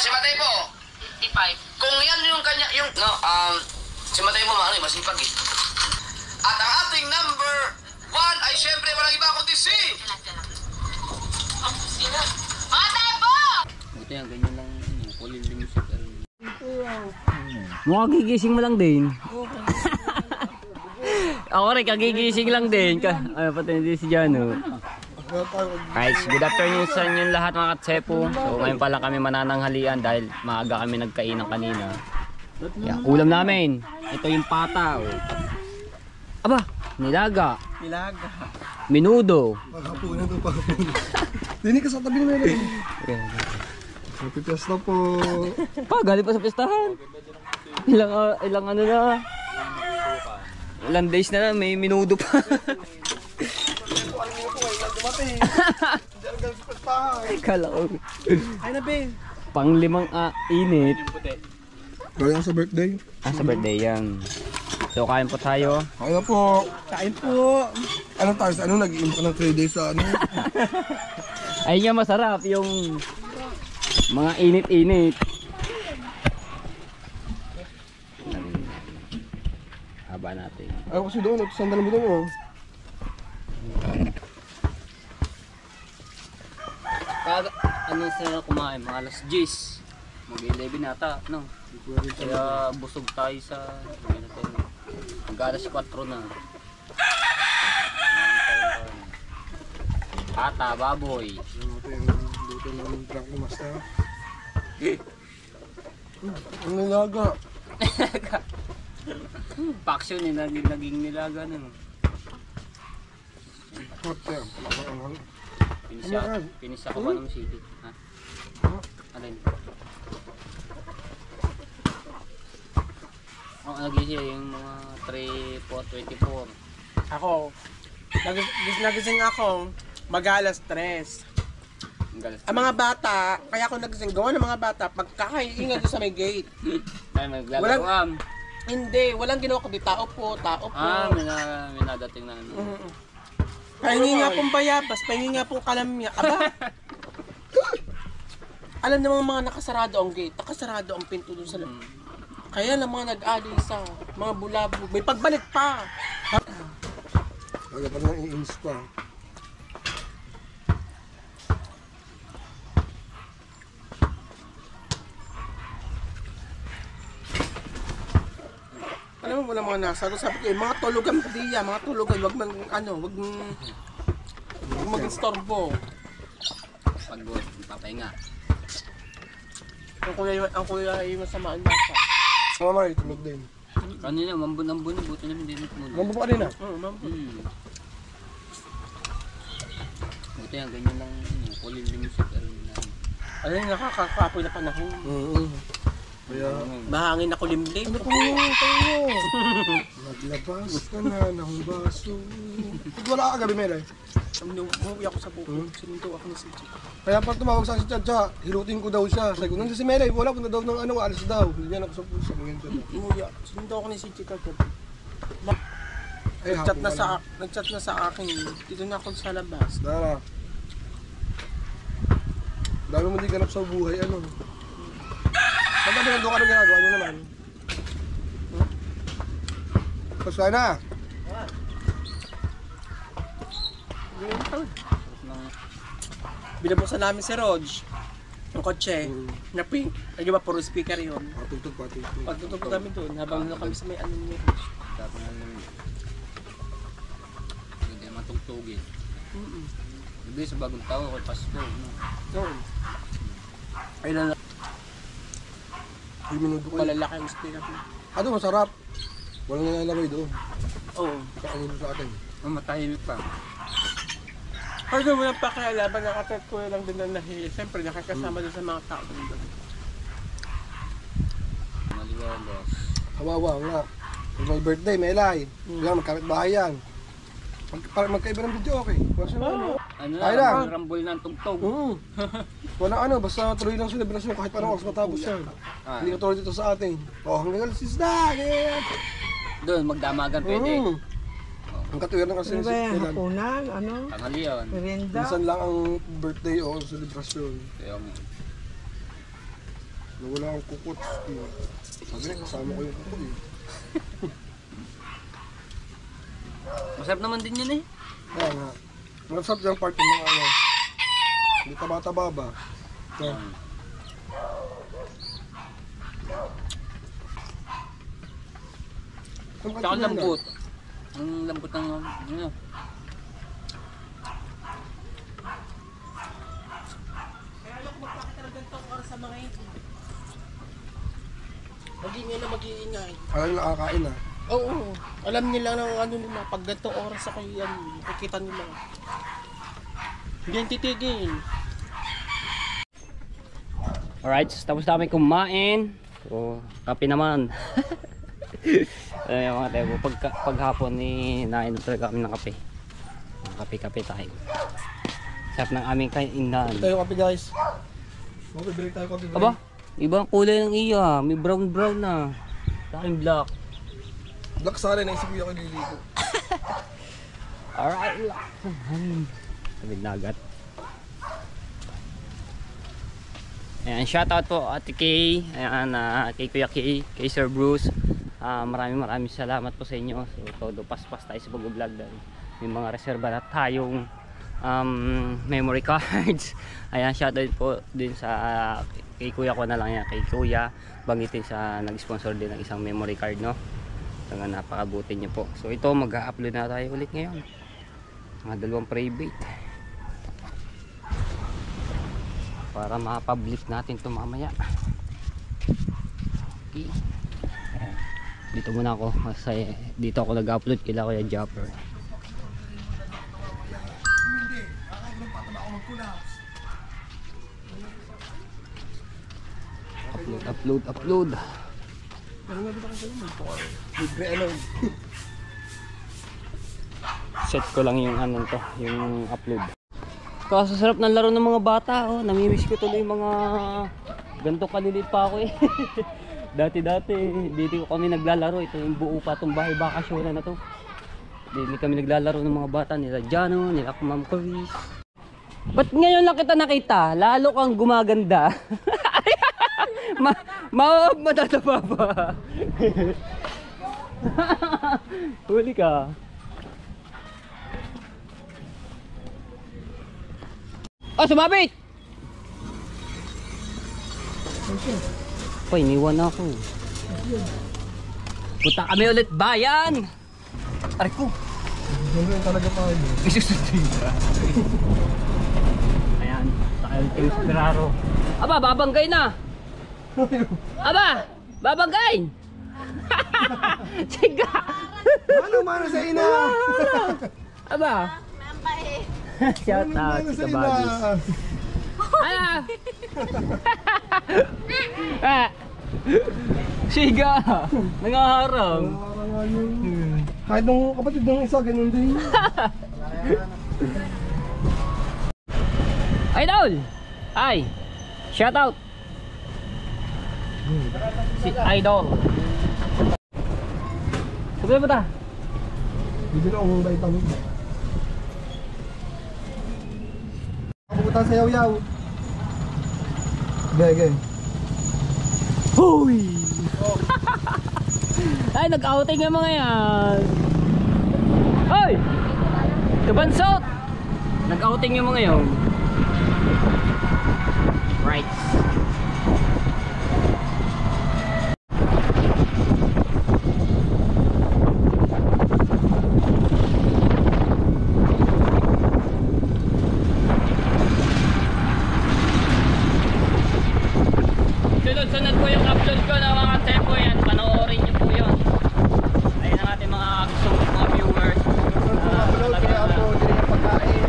si Matay po. 55. Kung yan yung kanya, si Matay po masipag eh. At ang ating number 1 ay syempre walang iba kundi si... Matay po! Buti yan, ganyan lang. Kulil din music. Mukha gigising mo lang din. Ako rin, kagigising lang din. Pati hindi si Jano. Guys, good afternoon sa inyo lahat mga katsepo. So ngayon pa lang kami manananghalian dahil maaga kami nagkainan kanina. Yeah, ulam namin. Ito yung pata. Aba, nilaga. Nilaga. Minudo. Paghapunan to, paghapunan. Dini ka sa tabi ni Melo. Happy Fiesta po. Galing pa sa pistahan. Ilang ano na. Ilang days na may minudo pa. Kala ko. Ay na, Ben. Pang-limang init. Galing sa birthday. Sa birthday yan. So kain po tayo. Kain na po. Kain po. Anong tayo sa nag-iim ka ng 3 days sa ano? Ayun nga masarap yung mga init-init. Haba natin. Ay kasi doon, sandalan mo doon. Ano sila kumain? Mga alas 10. Mag-11 nata, no? Kaya busog tayo sa... Mag-alas 4 na. Ata, baboy. Dito naman drunk ni Master. Ang nilaga. Paksyon eh, naging nilaga na. Hotel. Pinis ako ba ng city? Ha? Alin? Nagising yung mga 3:24. Ako, nagising ako mag-alas 3. Ang mga bata, kaya ako nagising gawa ng mga bata, pagkakahinga doon sa may gate. Walang Hindi, walang ginawa kundi tao po. may nadating na ano. Pahingi nga pong bayabas, pahingi nga pong kalamya. Aba! Alam namang mga nakasarado ang gate, nakasarado ang pinto doon sa loob. Kaya lang mga nag-alisa, mga bulabog, may pagbalik pa. Kaya pa nang i-ins pa. Alam mo, wala mga nasa. Sabi ko, mga tulugan diya, mga tulugan, wag mag-istorbo. Pagod, papahinga. Ang kuya ay masamaan nasa. Sama Mari, tulog din. Kanina, mambun-ambun, buti naman din muna. Mambo pa rin ah. Buti yan, ganyan lang, kulil din music. Ayun, nakakakapoy na panahon. Kaya, Mahangin na kulimlim. ano po yun? Naglabas ka na ng baso. Wala ka gabi, Mel. Umuwi ako sa buko. Sinundo ako ng sitsi. Kaya pag tumawag sa si Chacha, hilutin ko daw siya. Sabi ko, nandiyan si Melay, wala, punta daw ng alis daw. Hindi niya ako sa puso. Umuwi ako. Sinundo ako ng sitsi kagabi. Ay, Nag-chat na sa akin. Dito na ako sa labas. Dara. Dami mo di ganap sa buhay, ano. Saan ba binando ka na ginagawa niyo naman? Paswa na. Binabuksan namin si Rog. Yung kotse. Na pink. Ay ba, puro speaker yun. Patugtog. Pagtutog kami doon. Habang kami sa may ano niya. Tapos nga naman. Hindi naman tugtugin. Hindi sa bagong tao, kay Pasko. Doon. Ay na. Ay, minuto ko. Malalaki ang speaker. Ano, masarap. Walang nilalaway doon. Oo. Kaano sa atin. Matahimik pa. Pag doon mo lang pakialaban, nakatat ko lang din na nahiya. Siyempre, nakakasama doon sa mga tao doon. Maliwalas. Hawawa nga. May birthday, may elay. Kailangan magkapit bahay yan. Magkaiba ng video, okay. Wala siya ano. Ano Ay lang. na, rambol ng tugtog. Wala ano, basta tuloy lang selebrasyon kahit paano oras matapos yan. Hindi ka tuloy dito sa atin. Hanggang alas 6 na, ganyan. Doon, magdamagan pwede. Ang katuwir ng kasi Ano ba yan? Hapunan? Ano? Tanghalian. Merienda? minsan lang ang birthday o selebrasyon. Kaya nga. Nawala akong kukot. Sabi na, kasama ko yung kukot eh. Masarap naman din yun eh. Kaya nga. Masarap yung part ng mga ano. Hindi taba-taba ba? Kaya. Tsaka lambot. Ang lambot ng ano. Mag-iingay na mag-iingay. Alam na nakakain ah. Oo. Alam nila ng ano nila. Pag ganitong oras ako yan, nakikita nila. Hindi yan titigil. Alright, so tapos na kami kumain. So, kape naman. Ayun mga tebo, paghapon ni nain talaga kami ng kape. Kape-kape tayo. Sarap ng aming kainan. Tayo kape guys. Mag-break tayo kape. Aba, ibang kulay ng iya. May brown-brown na. Sa akin black. Black sana, naisip ko yung kaliligo. Alright, relax. Sabid nagat. Ayan, shoutout po Ate Kay. Ayan, kay Kuya Kay, kay Sir Bruce. Maraming salamat po sa inyo. So, todo paspas tayo sa pag-vlog dahil may mga reserva na tayong memory cards. Ayan, shoutout po din sa kay Kuya ko na lang yan. Kay Kuya, banggitin sa nag-sponsor din ng isang memory card, no? So, napakabuti niyo po. So, ito mag-upload na tayo ulit ngayon. Mga 2 private. Para ma-publish natin ito mamaya. Okay. Dito muna ako kasi dito ako nag-upload kila Kuya Japper. Upload. Set ko lang yung ano to, yung upload. Kaso sarap ng laro ng mga bata, oh. Namimiss ko tuloy yung mga ganito kalilit pa ako eh. Dati dito kami naglalaro. Ito yung buo pa itong bahay bakasyonan na to. Dito kami naglalaro ng mga bata nila Jano, nila Ma'am Coris. Ba't ngayon lang kita nakita? Lalo kang gumaganda. Matatapa pa. Huli ka. Oh, sumabit! Pa, iniwan ako. Punta kami ulit bayan! Aray ko! Ganda talaga tayo. Isusundin ka. Ayan, tayo yung Ferraro. Aba, babanggay na! Aba, babanggay! Siga! Mano sa ina! Aba! Shout out si Kabagis. Ala! Siga! Nangaharang! Kahit nung kapatid ng isa, ganun din. Idol! Ay! Shout out! Si Idol! Sabi ba ta? Bibili akong vitamin. Pupunta sa yaw-yaw. Okay. Hoy! Ay, nag-outing yung mga yan. Hoy! Kabansot! Nag-outing yung mga yun. Right. Sunod po yung upload ko ng mga tempo yan. Panoorin nyo po yun. Ayun ang ating mga gustong mga viewers. Upload kaya ako, hindi na pagkain.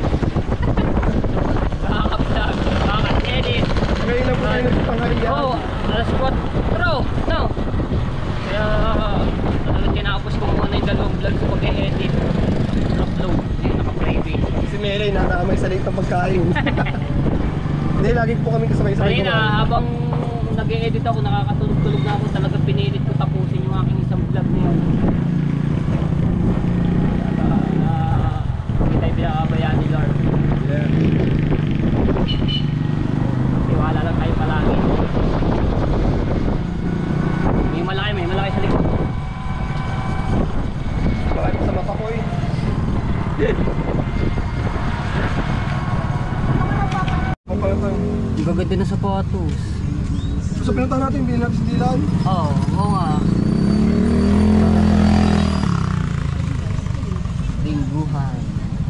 Nakaka-vlog, nakaka-edit. Ngayon na po tayo nagpangariyan. Oo, alas 4. No. Kaya talagang kinakapos ko muna yung 2 vlog sa pag-edit. Upload, yung naka-private. Si Mary natamay sa late ng pagkain. Hindi, lagi po kami kasabay-sabay. Kanina habang nag-e-edit ako, nakakatulog-tulog na ako. Talagang pinilit ko tapusin yung aking isang vlog na yun. Hindi tayo pinakabayaan ni Lord. Yeah. Tiwala lang tayo palagi. ganda na sapatos. So pinuntahan natin, bilhin natin sa Dilan. Oo nga. Lingguhan.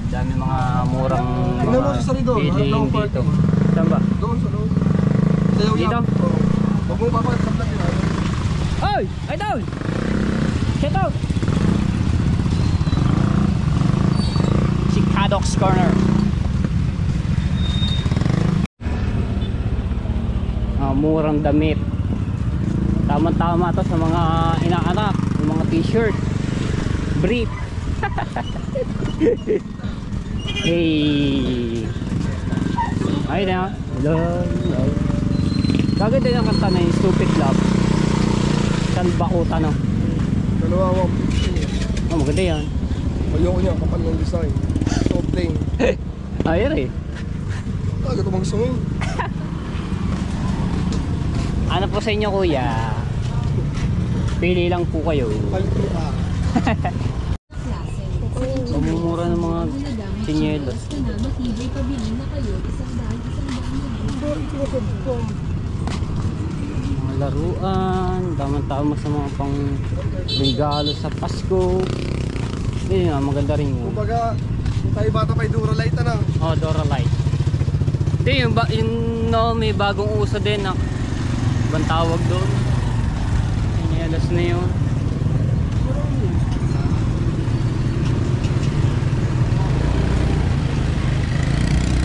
Dami mga murang Tingnan mo sa salidor, bilhin harap ng dito. parking. Saan ba? Doon sa loob. Sayaw Dito? yan. Oo. Huwag mo papakit sa vlog yun. Oy! Idol! Shout out! Si Cadoc's Corner. Murang damit. Tama-tama to sa mga inaanak, yung mga t-shirt, brief. Hey! Ayun na. Hello. Kaganda yung kanta na yung Stupid Love. San Bakuta, no? Dalawa 150. Oh, maganda yan. Ayoko niya, kapal ng design. So plain. Ayun eh. Ito bang gusto mo? Ano po sa inyo, kuya? Pili lang po kayo. Palit mo pa. Mamumura ng mga sinyelos. Mga laruan, tama-tama sa mga pang regalo sa Pasko. Hindi nga, maganda rin yun. Kumbaga, kung tayo bata pa, Dura Light na. Oh, Dora Light. Hindi, yung no, may bagong uso din na ibang tawag doon. Sinyelos na yun.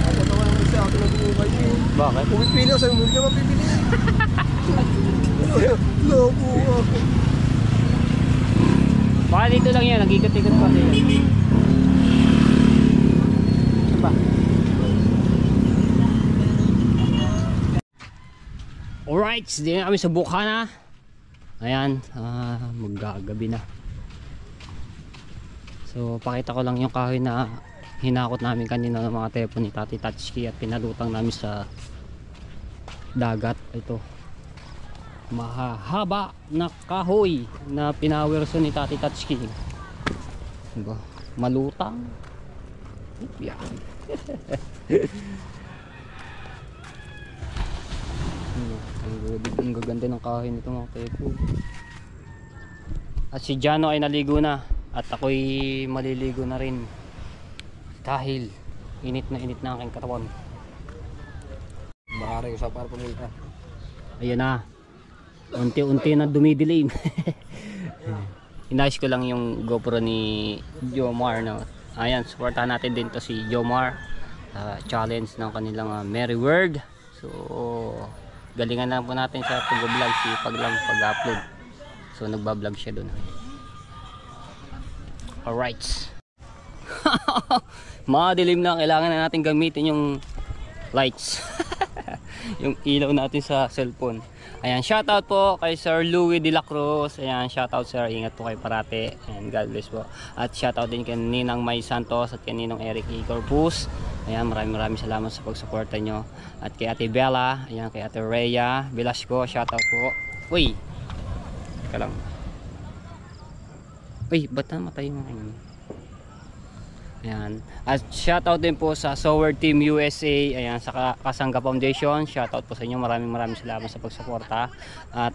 Ako naman ang isa, ako nag-uumay din. Bakit? Kung pipili ako sa'yo, hindi ka mapipili. Loko ako. Baka dito lang yan, nag-ikot-ikot pa sila. Ano ba? Alright, hindi na kami sa Bukana. Ayan, maggagabi na. So, pakita ko lang yung kahoy na hinakot namin kanina ng mga tepo ni Tati Tatsuki at pinalutang namin sa dagat. Ito, mahahaba na kahoy na pinawerso ni Tati Tatsuki. Diba? Malutang. Yeah. Ang gaganda ng kahoy nito mga tepo. At si Jano ay naligo na at ako'y maliligo na rin dahil init na aking katawan. Baka rin sa para pumunta. Ayun na, unti-unti na dumidilim. Inayos ko lang yung GoPro ni Jomar, no? Ayan, supportahan natin din to si Jomar, challenge ng kanilang Merry Word. So galingan lang po natin sa pag-vlog, sipag lang pag-upload. So nagba-vlog siya doon. Alright. Madilim na, kailangan na natin gamitin yung lights. Yung ilaw natin sa cellphone. Ayan, shoutout po kay Sir Louis de la Cruz. Ayan, shoutout sir, ingat po kayo parate. And God bless po. At shoutout din kay Ninang May Santos at kay Ninong Eric E. Corpus. Ayan, maraming salamat sa pagsuporta nyo. At kay Ate Bella, ayan, kay Ate Rhea Velasco, shoutout po. Uy, teka lang. Uy, ba't namatay yung aking? Ayan. At shoutout din po sa Sower Team USA, ayan, sa Kasangga Foundation. Shoutout po sa inyo, maraming salamat sa pagsuporta. At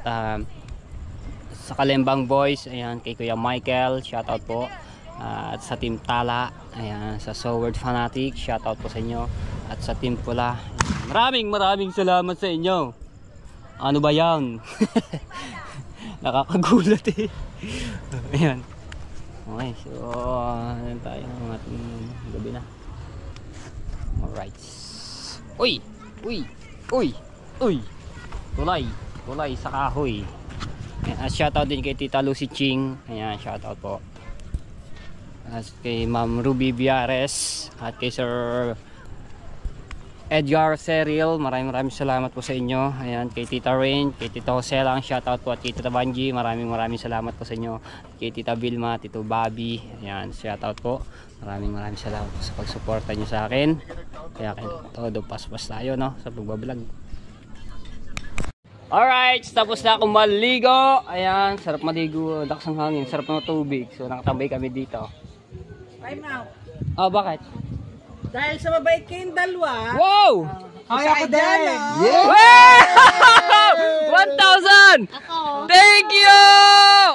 sa Kalembang Boys, ayan, kay Kuya Michael, shoutout po. At sa Team Tala, ayan, sa Sower Fanatic, shoutout po sa inyo. At sa Team Pula, maraming salamat sa inyo. Ano ba yan? Nakakagulat eh. Ayan. Okay, so ayan tayo ng ating gabi na. Alright. Uy! Tulay sa kahoy. Ayan, at shoutout din kay Tita Lucy Ching. Ayan, shoutout po. At kay Ma'am Ruby Viares. At kay Sir Edgar Serial, maraming salamat po sa inyo. Ayan, kay Tita Rain, kay Tita Jose lang, shoutout po. At kay Tita Banji, maraming salamat po sa inyo. Kay Tita Vilma, Tito Bobby, ayan, shoutout po. Maraming salamat po sa pagsuporta nyo sa akin. Kaya todo paspas tayo, no, sa pagbablog. Alright, tapos na akong maligo. Ayan, sarap maligo, lakas ng hangin, sarap ng tubig. So nakatambay kami dito. Time out. Oh, bakit? Dahil sa mabait kayong dalawa, Wow! Ay, ako din! Wow! 1,000! Ako. Thank you!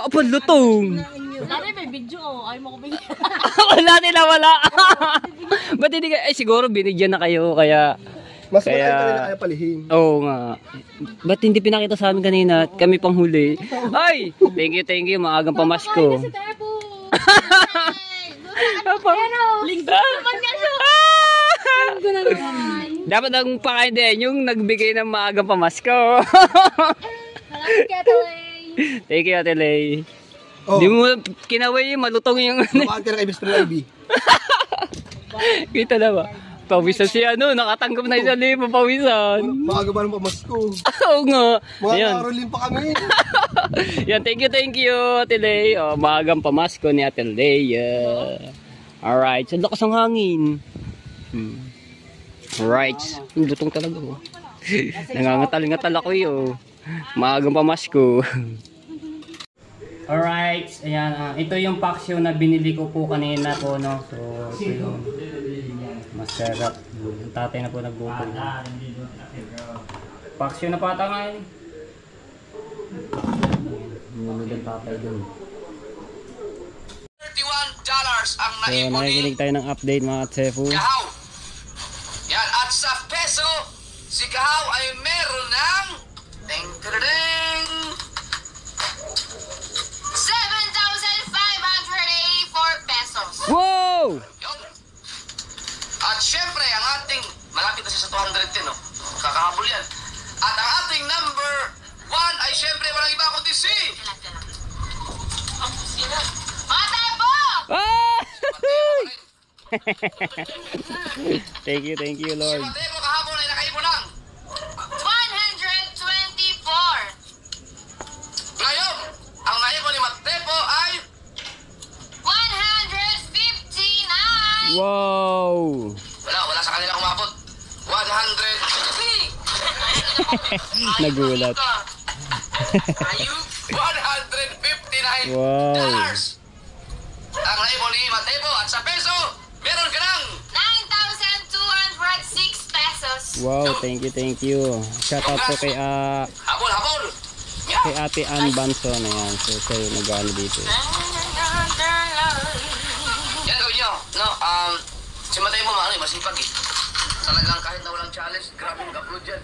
Apa, lutong. Dati may video oh. Ayaw mo ko bigyan. Wala nila, wala. Ba't hindi ka, siguro binigyan na kayo, kaya... Mas Kaya- marami pa nila kaya palihin. Oo nga. Ba't hindi pinakita sa amin kanina at kami pang huli? Ay! Thank you. Maagang pamasko. Tebo. Apa? Linggo naman yan siya. Linggo na naman. Dapat ang pakain din yung nagbigay ng maagang pamasko. Salamat kay Atelay. Thank you, Ate Lay. Oh, Di mo kinaway yung malutong yung lumaan ka ng ibis na IB. Kita na ba? Pawisan si ano, nakatanggap na 1,000 pawisan. Maaga ba ng pamasko? Oo nga. Mga Ayan. karolin pa kami. Yan, thank you, Ate Lay. Oh, maagang pamasko ni Ate Lay. Alright, sa lakas ng hangin. Alright, yung lutong talaga. Oh. Nangangatal-ngatal ako yun. Maagang pamasko. Alright, ayan. Ito yung paksyo na binili ko po kanina po, no? So, ito yung masarap. Yung tatay na po nagbuto. Paksyo na pata ngayon. Ngunod ang tatay dun. $31 ang So, naipon ni nakikinig tayo ng update mga Tsefu. Kahaw. Yan, at sa peso, si Kahaw ay meron ng ding-ding-ding. 7,584 pesos. Wow! Yun. At syempre, ang ating, malapit na siya sa 210, no? Kakahabol yan. At ang ating number 1 ay syempre walang iba kundi si... Mga Tebo! Ah! Thank you, Si Lord. Mateo kahapon ay nakaipon ng 124. ngayon. Ang naipon ni Matepo ay 159. Wow! wala sa kanila umabot. 100 Nagulat. Ayun. $159. Wow. Ang naipon ni Matepo at sa peso, meron ka ng 9,206 pesos. Wow, thank you. Shout out po kay habol. kay Ate Ann Banson. Ayan, so siya yung nag-ano dito. Yan gawin nyo. No, si Matepo masipag eh. Talagang kahit na walang challenge, grabe yung upload dyan.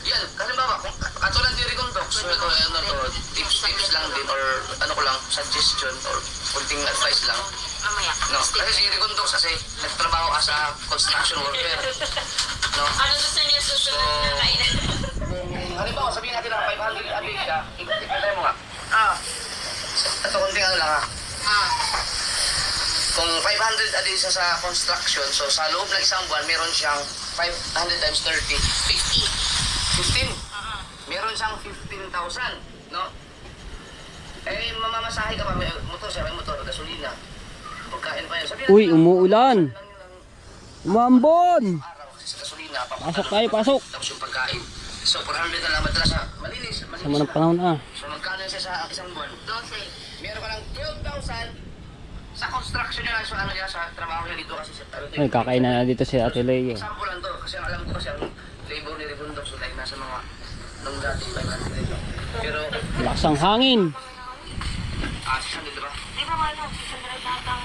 Yan, halimbawa, katulad ni Rigondox, so ito, tips lang din, or ano ko lang, suggestion, or kunting advice lang. Mamaya. No, kasi si Rigondox kasi nagtrabaho ka sa construction worker. No? Ano gusto niya susunod na kainan? Halimbawa, sabihin natin na 500 a day ka, ikitay mo nga. Ito, kunting ano lang ha. Kung 500 a day sa construction, so sa loob ng isang buwan, meron siyang 500 times 30, 15. Meron siyang 15,000, no? Eh, mamamasahe ka pa, may motor siya, may motor, gasolina. Pagkain pa yun. Sabihin Uy, natin, umuulan. lang yun ang Umambon! araw kasi sa gasolina. Pasok tayo, pasok. Tapos yung pagkain. So, 400 na lang madala siya. Malinis. Sama ng panahon So, magkano siya sa isang buwan? 12. Meron ka ng 12,000 sa construction niya, so ano niya, sa trabaho niya dito kasi sa Ay, kakain na dito si Ate Lay. Example lang to, kasi ang alam ko kasi ang labor ni Rigondox, so like nasa mga nung dati 500 dito. Pero, Lakas ang hangin. 600 diba? Di ba ano? Tatang...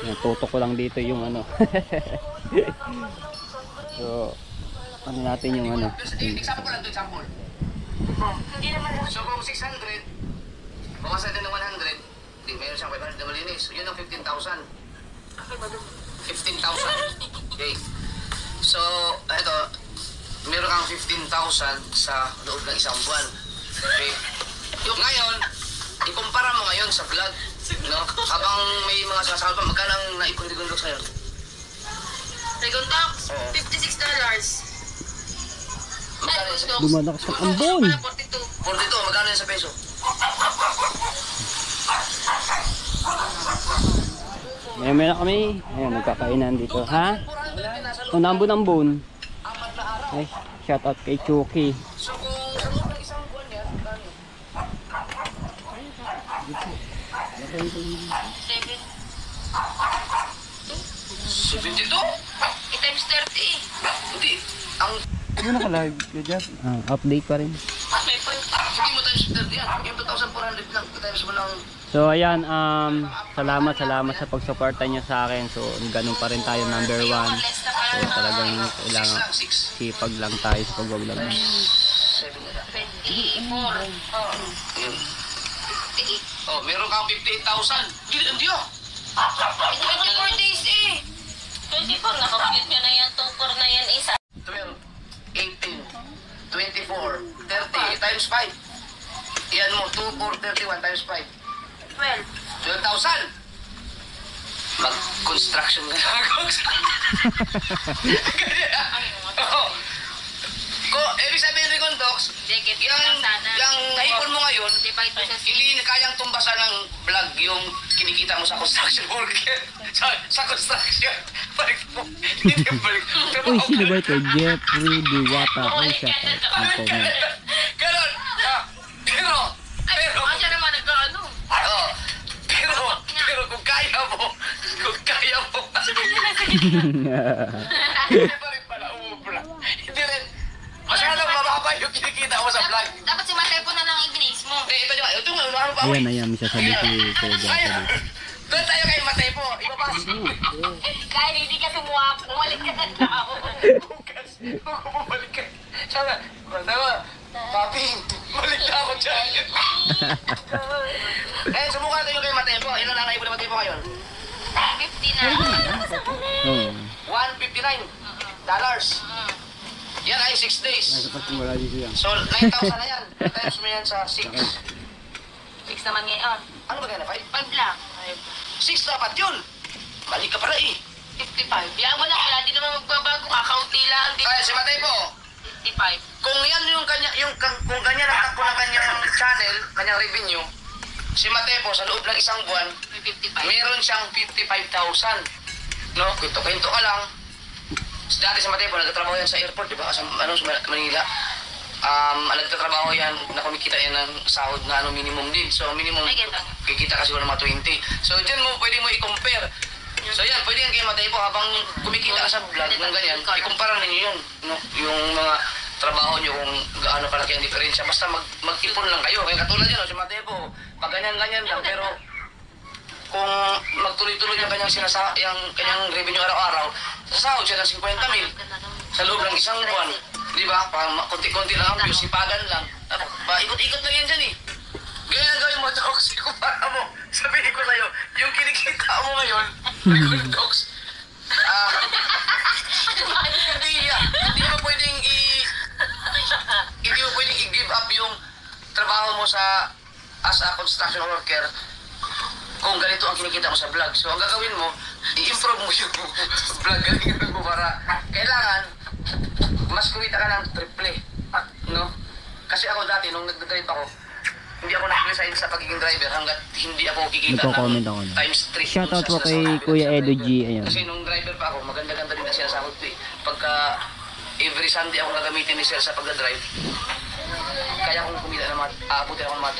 Yan, tutok ko lang dito yung ano. So, ano natin yung ano. Example lang to, example. Hindi naman lang. So kung 600, bawas natin ng 100, di mayroon siyang 500 na malinis. So yun ang 15,000. 15,000. Okay. So, ito, meron kang 15,000 sa loob ng isang buwan. Okay. Yung ngayon, ikumpara mo ngayon sa vlog. No? Habang may mga sasakal pa, magkano ang naipon ni Gondox ngayon? Rigondox, Oo. $56. Magkano yun sa Lumalakas ang ambon. 42. 42, magkano yun sa peso? May na kami. Ayan, nagkakainan dito. Ha? O, nambon-ambon. Ay, shout out kay Chucky. So kung sa loob ng isang buwan yan, magkano? 72? times 30. Hindi. Ang Hindi naka-live, Jeff. Update pa rin. May point. hindi mo times 30 yan. Yung 2,400 lang. Times mo lang. So ayan, salamat sa pagsuporta niyo sa akin. So ganun pa rin tayo number 1. Less na pala So talagang kailangan 6. sipag lang tayo sa pag-vlog. 7 na lang. 24. Oh. Yun. 58. Oh, meron kang 58,000. Hindi oh. 24 days eh. 24, nakapagit nyo na yan. 24 na yan isa. 12, 18, 24, 30 times 5. Yan mo, 2, 4, 31 times 5. 12. 12,000. Mag-construction na ako. Oo. Ibig sabihin rin kong docs, yung naipon mo ngayon, hindi kayang tumbasan ng vlog yung kinikita mo sa construction worker. Sa construction. Balik mo. Hindi balik. Uy, sino ba ito? Jeffrey Diwata. Uy, siya. Ang comment. Ganon. Pero, Ay, siya naman nagkaano. pero kung kaya mo, hindi pa rin pala umubra. Hindi rin. Masyadong mababa yung kinikita mo sa vlog. Dapat si Matay po na lang i-base mo. Ito nga, ano pa? Ayan, may sasabi si Kuya Jeffrey. Ayan. Doon tayo kay Matay po. Ibabas. Kahit hindi ka sumuha, bumalik ka na tao. Bukas. Bumalik ka. Sana. Papi, balik na ako dyan. Subukan tayo kay Matay po. Ilan ang naibon na Matay po ngayon? 50 na. Oh. $159. Yan ay 6 days. Wala dito yan. So, 9,000 na yan. Times mo yan sa 6. 6 naman ngayon. Ano ba kaya na 5? 5 lang. 6 dapat yun. Mali ka pala eh. 55. Yan mo lang, wala din naman magbabago. Kakaunti lang. Kaya si Matay po, 55. kung yan yung kanya, kung ganyan ang takbo ng kanyang channel, kanyang revenue, si Matay po sa loob ng isang buwan, May 55. meron siyang 55,000. No? Kwento-kwento ka lang. Dati si Matay po, nagtatrabaho yan sa airport, di ba? Sa Manila. Nagtatrabaho yan, na kumikita yan ng sahod na minimum din. So, minimum, kikita kasi ng mga 20. So, dyan mo, pwede mo i-compare. So, yan, pwede yan kay Matay po, habang kumikita ka sa vlog ng ganyan, ikumpara ninyo yun. No? Yung mga trabaho nyo, kung gaano kalaki ang diferensya. Basta mag-ipon lang kayo. Kaya katulad yun, si Matay po, pag ganyan-ganyan lang, pero kung magtuloy-tuloy yung kanyang revenue araw-araw, sasahod siya ng 50,000 sa loob ng isang buwan. Di ba? Konti-konti lang ang views, sipagan lang. Ikot-ikot lang yan dyan eh. Ganyan gawin mo, Docs. Kumpara mo. Sabihin ko sa'yo, yung kinikita mo ngayon, record Docs. Hindi mo pwedeng i-give up yung trabaho mo as a construction worker kung ganito ang kinikita mo sa vlog. So, ang gagawin mo, i-improve mo yung vlog. Galingan mo para kailangan mas kumita ka ng triple. No? Kasi ako dati, nung nag-drive ako, hindi ako nag-resign sa pagiging driver hanggat hindi ako kikita Nagko-comment ako ng times 3. Shoutout po kay Kuya Edo G. Ayan. Kasi nung driver pa ako, maganda-ganda din na siya sa sahod ko eh. Pagka every Sunday ako gagamitin ni Sir sa pagdadrive, kaya kong kumita na aabutin ako ng mga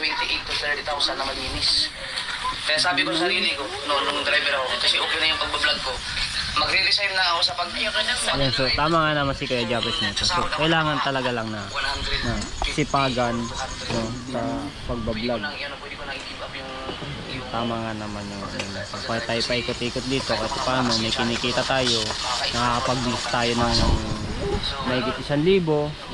28,000 to 30,000 na malinis. Kaya sabi ko sa sarili ko, nung driver ako, kasi okay na yung pagbablog ko, magre-resign na ako sa Ayan, so tama nga naman si Kuya Jeffrey nito. So, kailangan talaga lang na sipagan, no, sa pagbablog. Pwede ko nang i-give up yung Tama nga naman yung pag tayo paikot-ikot dito kasi paano may kinikita tayo, nakakapag-views tayo ng mahigit 1,000,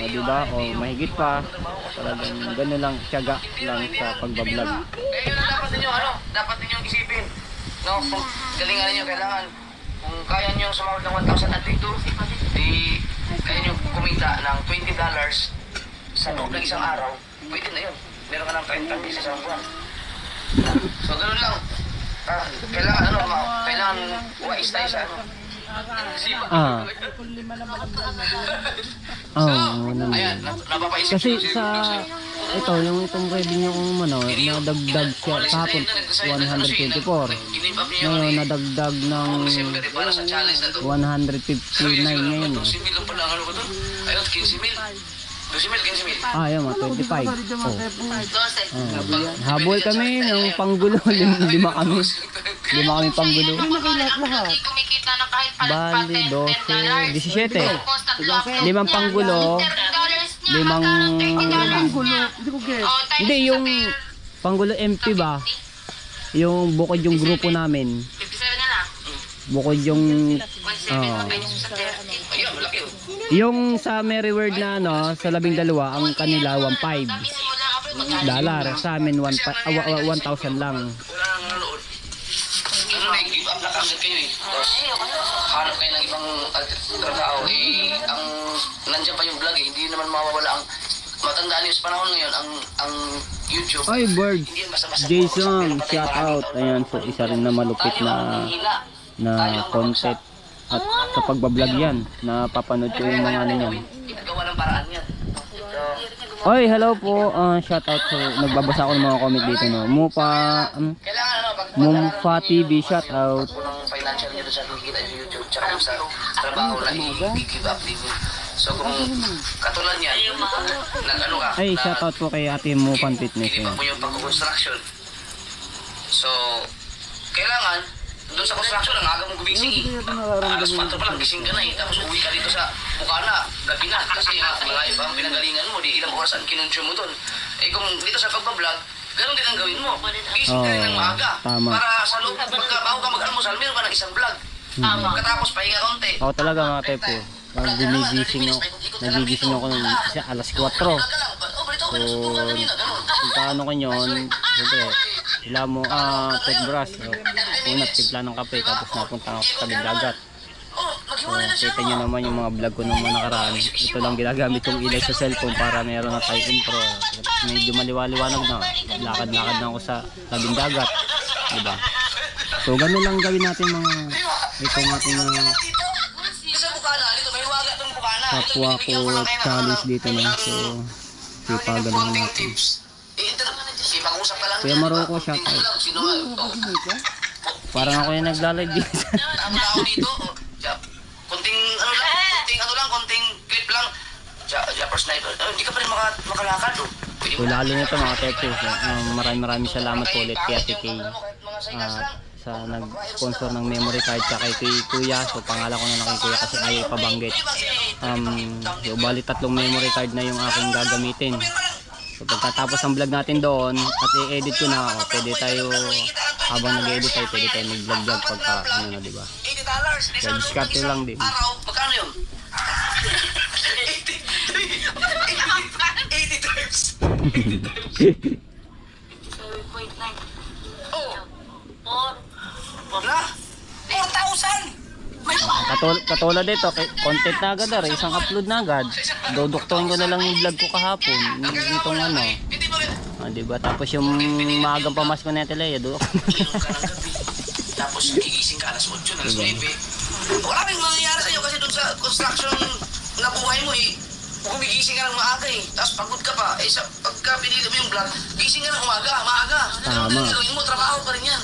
diba? O mahigit pa. Talagang gano'n lang, tiyaga lang sa pagbablog. Eh, yun ang dapat ninyong isipin. No, kung galingan niyo kailangan, kung kaya niyo sumahod ng 1,000 at dito, di kaya niyo kumita ng $20 sa loob ng isang araw, pwede na yun. Meron ka ng 30 pesos sa isang buwan. So, gano'n lang. Kailangan wise tayo sa ayan, napapaisip kasi sa ito, yung itong revenue kong nadagdag siya kahapon 124. Ngayon nadagdag ng 159 ngayon. 12,000 pala ang ano ko doon. Ayun, 15,000. Ayun, 25. Habol kami ng panggulo, 5 kami. Lima kami panggulo. Hindi kumikita na kahit Bali, $10. 12, 17. Tapos tatlo ako. Limang panggulo. $30 Limang... Hindi, yung yung panggulo MP ba? Yung bukod yung grupo namin. 57 na lang. Bukod yung... 17 Oh. sa 30. Ayun, malaki oh. Yung sa Merry Word na ano, sa 12, ang kanila 1.5 Mismo lang ako dollar. Sa amin 1,000 lang. Wala nang nanonood. Ano na, give up na kagad kayo eh. Tapos, hanap kayo ng ibang trabaho eh. Ang, nandiyan pa yung vlog eh. Hindi naman mawawala ang, matandaan niyo sa panahon ngayon, ang YouTube. Ay, Bird. Hindi yan basta-basta. Jason, shout out. Ayan, so isa rin na malupit na content. At sa pagbablog yan, napapanood ko yung mga ano yan. Ginagawa ng paraan yan. So, Oy, hello po. Shout out. So, nagbabasa ako ng mga comment dito, no. kailangan ano, pag Mumfa TV, shout out. unang financial nyo doon sa kikita yung YouTube tsaka yung sa trabaho na i-give up din. So kung katulad niyan, nag-ano ka, Ay, shout out po kay Ate Mufan Fitness. i-give up mo yung pag-construction. So, kailangan, doon sa construction, ang aga mong gumising eh. Alas 4 pa lang, gising ka na eh. Tapos uwi ka dito sa Bukana, gabi na. Kasi malayo pa ang pinanggalingan mo, di ilang oras ang kinonsume mo doon. Eh kung dito sa pagbablog, ganun din ang gawin mo. Gising ka rin ng maaga. Tama. Para sa loob, bago ka mag-almusal, meron ka ng isang vlog. Pagkatapos, pahinga konti. Ako talaga mga tepo. Pag nagigising ako ng alas 4. So, kung paano ko yun, siyempre, sila mo, toothbrush. So, unat, timpla ng kape, tapos napunta ako sa tabing dagat. So, kita nyo naman yung mga vlog ko nung mga nakaraan. Ito lang ginagamit kong ilay sa cellphone para meron na tayo intro. Medyo maliwaliwanag na. Lakad-lakad na ako sa tabing dagat. Diba? So, ganun lang gawin natin mga itong ating Sa Bukana, dito may waga itong Bukana. kapwa ko challenge dito na. So, sipagan lang Konting natin. tips. Ipag-usap ka lang Kuya Maroko, shout out. Sino nga? Parang ako yung nagla-live dito. Ang tao dito, konting konting clip lang. Japper sniper. Hindi ka pa rin makalakad. So, lalo nito mga tepo. Maraming salamat po ulit kay Ate Kay. Sa nag-sponsor ng memory card sa kay Kuya. So, pangalan ko na kay Kuya kasi ayaw ipabanggit. So, bali 3 memory card na yung aking gagamitin. So, pagkatapos ang vlog natin doon at i-edit ko na ako, pwede tayo, habang nag-edit tayo, pwede tayo mag-vlog pagka, ano na, diba? $80. Kaya diskarte lang din. Araw, magkano yun? 80 Oh, wala. 4,000! Katulad dito, content na agad rin, isang upload na agad. Duduktuin ko na lang yung vlog ko kahapon. Itong ano. Hindi ba? Diba? Tapos yung maagang pamasko na Telea, doon ako. Tapos gigising ka alas 8, alas 9. Wala rin mangyayari sa'yo kasi doon sa construction na buhay mo eh. Gumigising ka ng maaga eh. Tapos pagod ka pa. Eh pagka pinili mo yung vlog, gising ka ng maaga. Tama. Ano gagawin mo? Trabaho pa rin yan.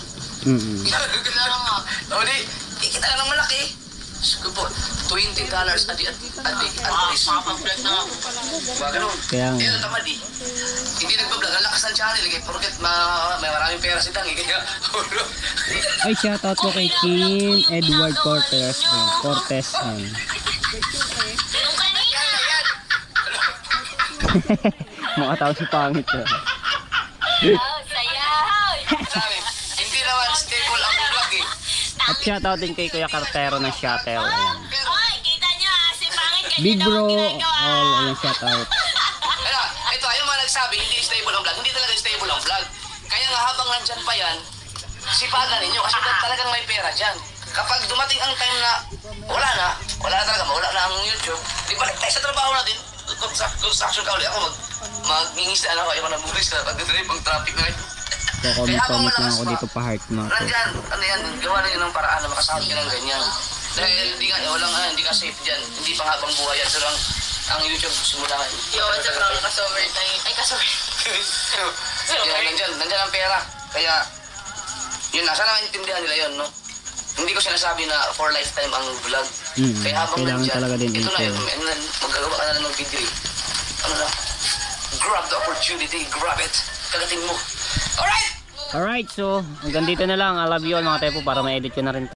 Kailangan nga. O di, kita ka ng malaki. Po, $20 a day at least. Makapag-vlog na ako. Ganun. Kaya nga. Eh, tamad eh. Hindi nagbablog. Ang lakas ng channel. Kaya porket may maraming pera si Tang. Kaya, Ay, shoutout po kay Kim Edward Cortez. Cortez. Yung kanina! Mga tao si pangit siya. Oh, sayaw! sabi, hindi naman stable ang vlog eh. At shoutout din kay Kuya Cartero ng Shuttle. Ayan. Oy, kita nyo ah, si Pangit kanina Big bro. ako ginagawa. Ayan, shoutout. Kaya, ito, yung mga nagsabi, hindi stable ang vlog. Hindi talaga stable ang vlog. Kaya nga habang nandyan pa yan, sipagan ninyo kasi talagang may pera dyan. Kapag dumating ang time na wala na talaga, mawala na ang YouTube, di balik tayo sa trabaho natin, construction ka ulit. Ako mag-ingisda lang ako, ayaw na bulis ka, pag-drive ang traffic na rin. So, comment lang ako dito pa heart mga to. Nandyan, ano yan, gawa na yun ng paraan na makasahod ka ng ganyan. Dahil hindi ka safe dyan, hindi pang habang buhay yan. So lang, ang YouTube simula ka. Yo, what's up mga ka-summer time? Ay, ka-summer. Nandyan ang pera. Kaya, yun na, sana maintindihan nila yun, no? Hindi ko sinasabi na for lifetime ang vlog. Kaya habang kailangan nandyan, talaga din ito na ito. yun, magagawa ka na lang ng video. Ano na? Grab the opportunity, grab it. Kagating mo. Alright! Alright, so hanggang dito na lang. I love you all mga tepo para ma-edit ko na rin.